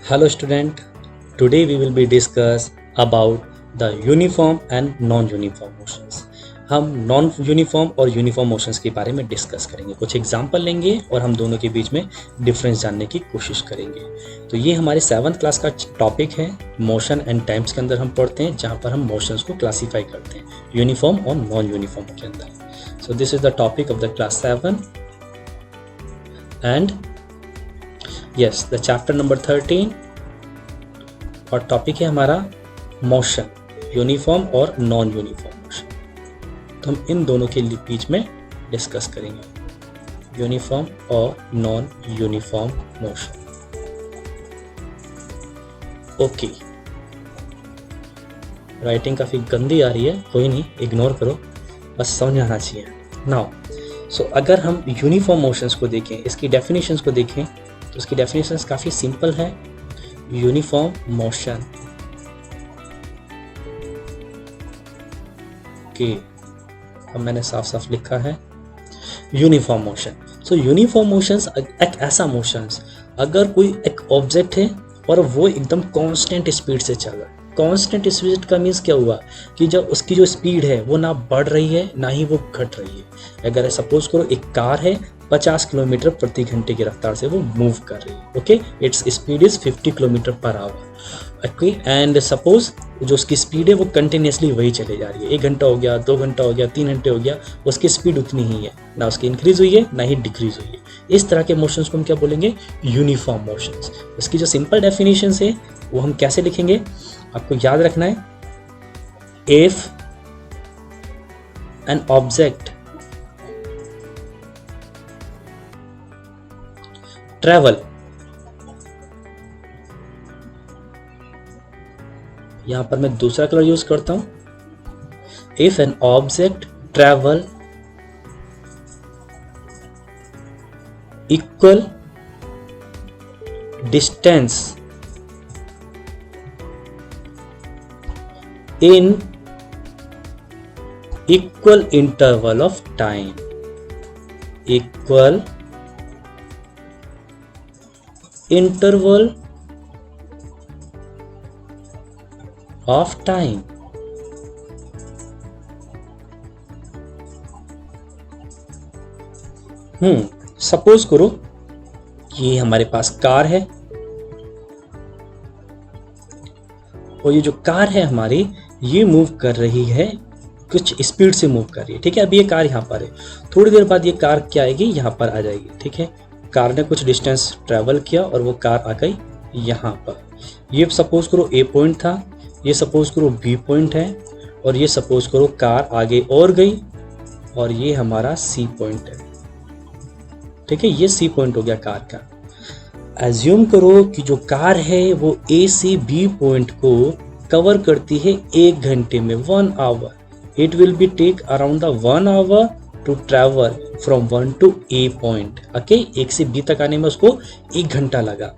Hello student, today we will be discuss about the uniform and non-uniform motions. हम non uniform और uniform motions के बारे में discuss करेंगे, कुछ एग्जांपल लेंगे और हम दोनों के बीच में डिफरेंस जानने की कोशिश करेंगे। तो ये हमारे 7th क्लास का टॉपिक है। मोशन एंड टाइम्स के अंदर हम पढ़ते हैं, जहाँ पर हम मोशंस को क्लासीफाई करते हैं यूनिफॉर्म और नॉन यूनिफॉर्म के अंदर। So this is the topic of the class 7 and yes the chapter number 13 और टॉपिक है हमारा मोशन, यूनिफॉर्म और नॉन यूनिफॉर्म मोशन। तो हम इन दोनों के बीच में डिस्कस करेंगे, यूनिफॉर्म और non uniform motion. Okay, writing काफ़ी गंदी आ रही है, कोई नहीं, इग्नोर करो, बस समझ आना चाहिए। नाउ सो अगर हम यूनिफॉर्म मोशंस को देखें, इसकी डेफिनेशंस को देखें, तो इसकी डेफिनेशंस काफ़ी सिंपल है। यूनिफॉर्म मोशन के अब मैंने साफ साफ लिखा है यूनिफॉर्म मोशन। सो यूनिफॉर्म मोशंस एक ऐसा मोशंस, अगर कोई एक ऑब्जेक्ट है और वो एकदम कांस्टेंट स्पीड से चल रहा है। कांस्टेंट स्पीड का मीन्स क्या हुआ कि जब उसकी जो स्पीड है वो ना बढ़ रही है ना ही वो घट रही है। अगर सपोज करो एक कार है, 50 किलोमीटर प्रति घंटे की रफ्तार से वो मूव कर रही है। Okay, its speed is 50 kilometre per hour. Okay, and suppose जो उसकी स्पीड है वो कंटिन्यूसली वही चले जा रही है। 1 घंटा हो गया, 2 घंटा हो गया, 3 घंटे हो गया, उसकी स्पीड उतनी ही है, ना उसकी इंक्रीज हुई है ना ही डिक्रीज हुई है। इस तरह के मोशंस को हम क्या बोलेंगे? Uniform motions. इसकी जो सिंपल डेफिनेशन है वो हम कैसे लिखेंगे, आपको याद रखना है। इफ एन ऑब्जेक्ट ट्रेवल, यहां पर मैं दूसरा कलर यूज करता हूं। If an object travel equal distance in equal interval of time, equal interval of time, suppose करो ये हमारे पास कार है और ये जो कार है हमारी, ये मूव कर रही है, कुछ स्पीड से मूव कर रही है। ठीक है, अभी ये कार यहाँ पर है, थोड़ी देर बाद ये कार क्या आएगी, यहाँ पर आ जाएगी। ठीक है, कार ने कुछ डिस्टेंस ट्रेवल किया और वो कार आ गई यहाँ पर। ये सपोज करो ए पॉइंट था, ये सपोज करो बी पॉइंट है, और ये सपोज करो कार आगे और गई और ये हमारा सी पॉइंट है। ठीक है, ये सी पॉइंट हो गया कार का। एज्यूम करो कि जो कार है वो ए से बी पॉइंट को कवर करती है 1 घंटे में, 1 hour. It will be take around the 1 hour to travel from 1 to A point. Okay, 1 से बी तक आने में उसको 1 घंटा लगा।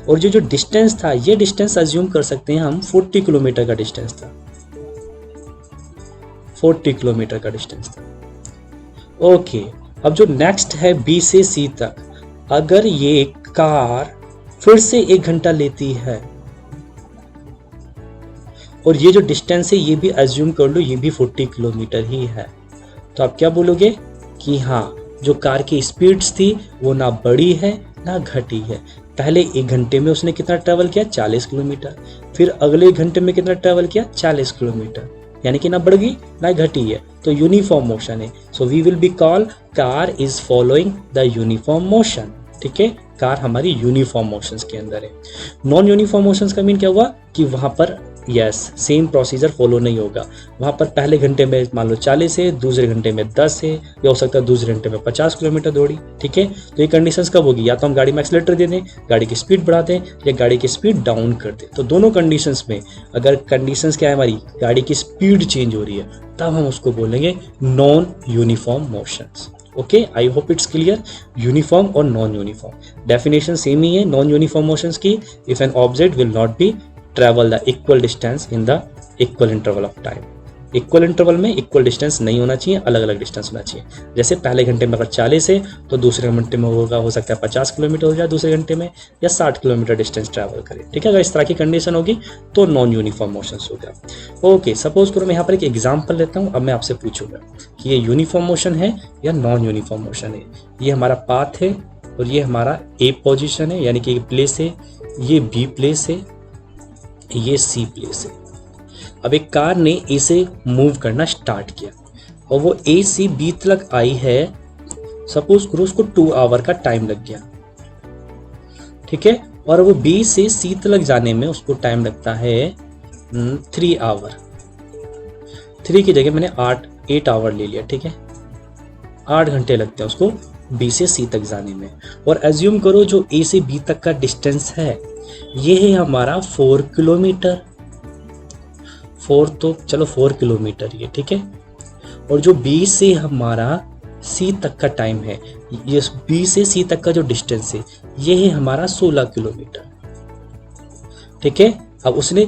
और जो डिस्टेंस था, ये डिस्टेंस एज्यूम कर सकते हैं हम 40 किलोमीटर का डिस्टेंस था, 40 किलोमीटर का डिस्टेंस था। ओके, अब जो नेक्स्ट है बी से सी तक, अगर ये कार फिर से 1 घंटा लेती है और ये जो डिस्टेंस है ये भी एज्यूम कर लो, ये भी 40 किलोमीटर ही है, तो आप क्या बोलोगे कि हाँ, जो कार की स्पीड्स थी वो ना बढ़ी है ना घटी है। पहले 1 घंटे में उसने कितना ट्रेवल किया? 40 किलोमीटर। फिर अगले 1 घंटे में कितना ट्रेवल किया? 40 किलोमीटर, यानी कि ना बढ़ गई ना घटी है, तो यूनिफॉर्म मोशन है। So we will be call car is following the uniform motion. ठीक है, कार हमारी यूनिफॉर्म मोशंस के अंदर है। नॉन यूनिफॉर्म मोशंस का मीन क्या हुआ कि वहां पर सेम प्रोसीजर फॉलो नहीं होगा। वहां पर पहले घंटे में मान लो 40 है, दूसरे घंटे में 10 है, या हो सकता है दूसरे घंटे में 50 किलोमीटर दौड़ी। ठीक है, तो ये कंडीशंस कब होगी? या तो हम गाड़ी में एक्सीलरेटर दे दें, गाड़ी की स्पीड बढ़ा दें, या गाड़ी की स्पीड डाउन कर दें। तो दोनों कंडीशंस में अगर कंडीशंस क्या है, हमारी गाड़ी की स्पीड चेंज हो रही है, तब हम उसको बोलेंगे non uniform motions. Okay, I hope it's clear. Uniform और नॉन यूनिफॉर्म डेफिनेशन सेम ही है नॉन यूनिफॉर्म मोशंस की। If an object will not be travel the equal distance in the equal interval of time. Equal interval में equal distance नहीं होना चाहिए, अलग अलग distance होना चाहिए। जैसे पहले घंटे में अगर 40 है तो दूसरे घंटे में होगा, हो सकता है 50 किलोमीटर हो जाए दूसरे घंटे में, या 60 किलोमीटर डिस्टेंस ट्रैवल करे। ठीक है, अगर इस तरह की कंडीशन होगी तो नॉन यूनिफॉर्म मोशन हो गया। ओके, सपोज करो मैं यहाँ पर एक एग्जाम्पल लेता हूँ। अब मैं आपसे पूछूंगा कि ये यूनिफॉर्म मोशन है या नॉन यूनिफॉर्म मोशन है। ये हमारा पाथ है और ये हमारा ए पोजिशन है, यानी कि ये प्लेस है, ये बी प्लेस है, ये सी प्लेस है। अब एक कार ने ए से मूव करना स्टार्ट किया और वो ए से बी तक आई है। सपोज करो उसको 2 आवर का टाइम लग गया, ठीक है, और वो बी से सी तक जाने में उसको टाइम लगता है 3 आवर। 3 की जगह मैंने 8 आवर ले लिया, ठीक है, 8 घंटे लगते हैं उसको बी से सी तक जाने में। और एज्यूम करो जो ए से बी तक का डिस्टेंस है ये है हमारा 4 किलोमीटर। 4 तो चलो 4 किलोमीटर ये, ठीक है। और जो बी से हमारा सी तक का टाइम है, ये बी से सी तक का जो डिस्टेंस है ये है हमारा 16 किलोमीटर, ठीक है। अब उसने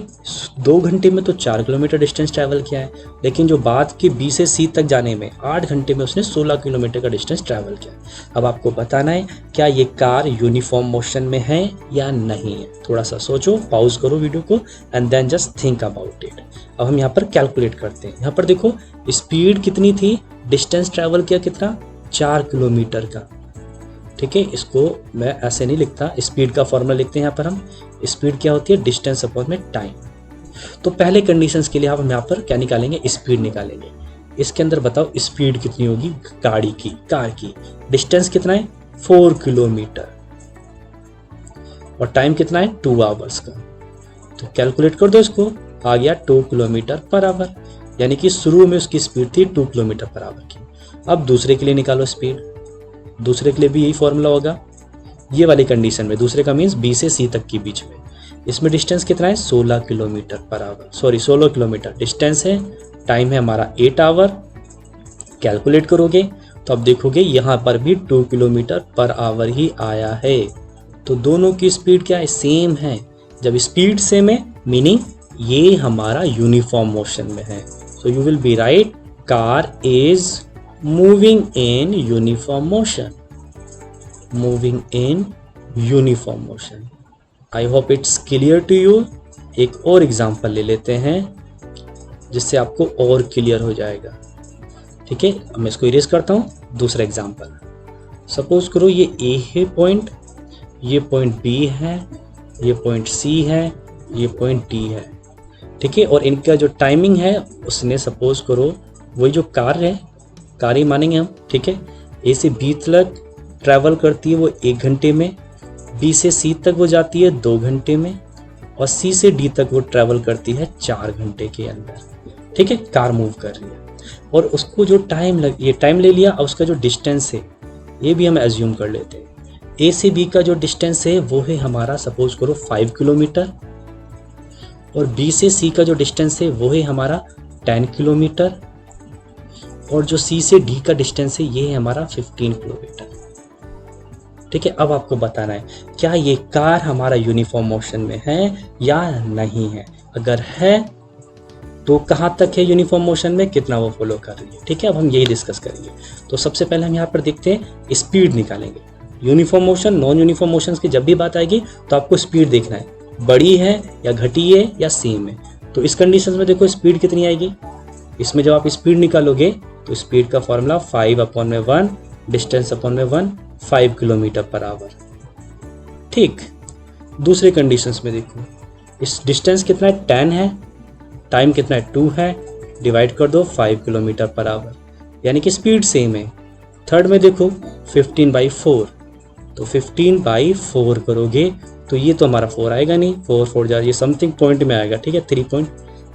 2 घंटे में तो 4 किलोमीटर डिस्टेंस ट्रैवल किया है, लेकिन जो बात की बी से सी तक जाने में 8 घंटे में उसने 16 किलोमीटर का डिस्टेंस ट्रैवल किया। अब आपको बताना है क्या ये कार यूनिफॉर्म मोशन में है या नहीं है। थोड़ा सा सोचो, पॉज करो वीडियो को and then just think about it. अब हम यहाँ पर कैलकुलेट करते हैं। यहाँ पर देखो स्पीड कितनी थी, डिस्टेंस ट्रैवल किया कितना, 4 किलोमीटर का, ठीक है। इसको मैं ऐसे नहीं लिखता, स्पीड का फॉर्मूला लिखते हैं यहाँ पर हम। स्पीड क्या होती है, डिस्टेंस अपॉन में टाइम। तो पहले कंडीशंस के लिए हम यहाँ पर क्या निकालेंगे, स्पीड निकालेंगे। इसके अंदर बताओ स्पीड कितनी होगी गाड़ी की, कार की। डिस्टेंस कितना है 4 किलोमीटर और टाइम कितना है 2 आवर्स का। तो कैलकुलेट कर दो इसको, आ गया 2 किलोमीटर पर आवर, यानी कि शुरू में उसकी स्पीड थी 2 किलोमीटर पर आवर की। अब दूसरे के लिए निकालो स्पीड। दूसरे के लिए भी यही फॉर्मूला होगा, ये वाली कंडीशन में। दूसरे का मीन्स बी से सी तक के बीच में। इसमें डिस्टेंस कितना है 16 kilometre per hour, sorry 16 kilometre distance है, टाइम है हमारा 8 आवर। कैलकुलेट करोगे तो अब देखोगे यहाँ पर भी 2 किलोमीटर पर आवर ही आया है। तो दोनों की स्पीड क्या है, सेम है। जब स्पीड सेम है मीनिंग ये हमारा यूनिफॉर्म मोशन में है। So you will be right, car is moving in uniform motion, moving in uniform motion. I hope it's clear to you. एक और एग्जाम्पल ले लेते हैं जिससे आपको और क्लियर हो जाएगा, ठीक है। मैं इसको इरेज करता हूँ। दूसरा एग्जाम्पल, सपोज करो ये ए है पॉइंट, ये पॉइंट बी है, ये पॉइंट सी है, ये पॉइंट डी है, ठीक है। और इनका जो टाइमिंग है उसने सपोज करो वही जो कार है, कार ही मानेंगे हम, ठीक है। ए से बी तक ट्रैवल करती है वो 1 घंटे में, बी से सी तक वो जाती है 2 घंटे में, और सी से डी तक वो ट्रैवल करती है 4 घंटे के अंदर, ठीक है। कार मूव कर रही है और उसको जो ये टाइम ले लिया। और उसका जो डिस्टेंस है ये भी हम एज्यूम कर लेते हैं। ए से बी का जो डिस्टेंस है वो है हमारा सपोज करो 5 किलोमीटर, और बी से सी का जो डिस्टेंस है वो है हमारा 10 किलोमीटर, और जो सी से डी का डिस्टेंस है ये है हमारा 15 किलोमीटर, ठीक है। अब आपको बताना है क्या ये कार हमारा यूनिफॉर्म मोशन में है या नहीं है। अगर है तो कहाँ तक है यूनिफॉर्म मोशन में, कितना वो फॉलो कर रही है, ठीक है। अब हम यही डिस्कस करेंगे। तो सबसे पहले हम यहाँ पर देखते हैं स्पीड निकालेंगे। Uniform motion, non uniform motion की जब भी बात आएगी तो आपको स्पीड देखना है, बड़ी है या घटी है या सेम है। तो इस कंडीशन में देखो स्पीड कितनी आएगी। इसमें जब आप स्पीड निकालोगे तो स्पीड का फॉर्मूला 5/1, डिस्टेंस अपॉन में 1, 5 किलोमीटर पर आवर, ठीक। दूसरे कंडीशंस में देखो इस डिस्टेंस कितना है 10 है, टाइम कितना है 2 है, डिवाइड कर दो 5 किलोमीटर पर आवर, यानी कि स्पीड सेम है। थर्ड में देखो 15/4, तो 15/4 करोगे तो ये तो हमारा 4 आएगा नहीं, 4 जा ये समथिंग पॉइंट में आएगा, ठीक है, 3 पॉइंट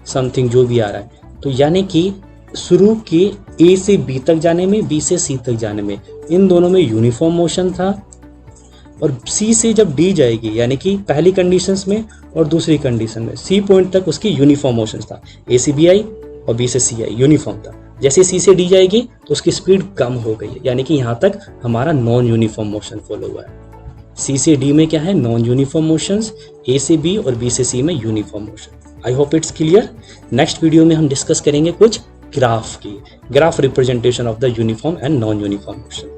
समथिंग जो भी आ रहा है। तो यानी कि शुरू के ए से बी तक जाने में, बी से सी तक जाने में इन दोनों में यूनिफॉर्म मोशन था, और सी से जब डी जाएगी यानी कि पहली कंडीशंस में और दूसरी कंडीशन में सी पॉइंट तक उसकी यूनिफॉर्म मोशन था। ए से बी आई और बी से सी आई यूनिफॉर्म था। जैसे सी से डी जाएगी तो उसकी स्पीड कम हो गई है, यानी कि यहाँ तक हमारा नॉन यूनिफॉर्म मोशन फॉलो हुआ है। सी से डी में क्या है, नॉन यूनिफॉर्म मोशंस, ए से बी और बी से सी में uniform motion. I hope it's clear. Next video में हम डिस्कस करेंगे कुछ ग्राफ की, graph representation of the uniform and non uniform motion.